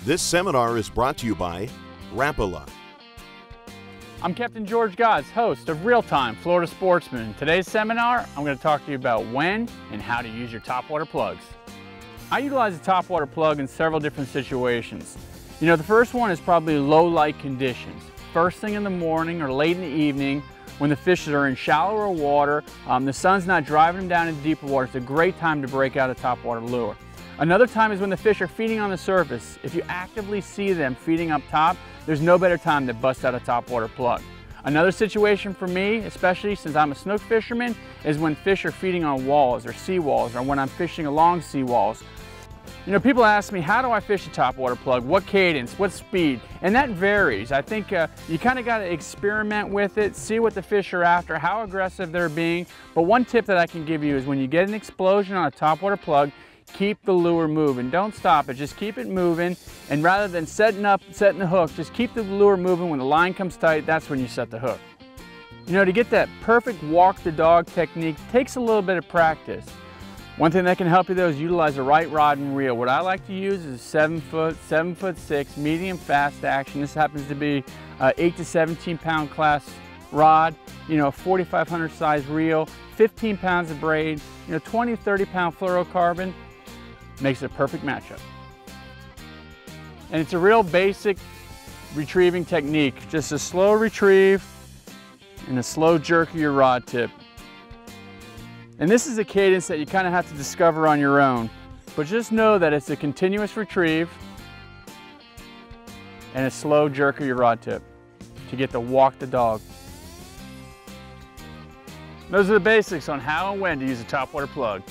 This seminar is brought to you by Rapala. I'm Captain George Gozdz, host of Time Florida Sportsman. In today's seminar, I'm going to talk to you about when and how to use your topwater plugs. I utilize a topwater plug in several different situations. The first one is probably low light conditions. First thing in the morning or late in the evening when the fish are in shallower water, the sun's not driving them down into deeper water. It's a great time to break out a topwater lure. Another time is when the fish are feeding on the surface. If you actively see them feeding up top, there's no better time to bust out a topwater plug. Another situation for me, especially since I'm a snook fisherman, is when fish are feeding on walls or seawalls, or when I'm fishing along seawalls. People ask me, how do I fish a topwater plug? What cadence? What speed? And that varies. I think you kind of got to experiment with it, see what the fish are after, how aggressive they're being. But one tip that I can give you is when you get an explosion on a topwater plug, keep the lure moving. Don't stop it, just keep it moving. And rather than setting the hook, just keep the lure moving. When the line comes tight, that's when you set the hook. To get that perfect walk the dog technique takes a little bit of practice. One thing that can help you though is utilize the right rod and reel. What I like to use is a 7 foot, 7'6", medium fast action. This happens to be 8 to 17 pound class rod, 4,500 size reel, 15 pounds of braid, 20, 30 pound fluorocarbon. Makes it a perfect matchup. And it's a real basic retrieving technique. Just a slow retrieve and a slow jerk of your rod tip. And this is a cadence that you kind of have to discover on your own. But just know that it's a continuous retrieve and a slow jerk of your rod tip to get the walk the dog. Those are the basics on how and when to use a topwater plug.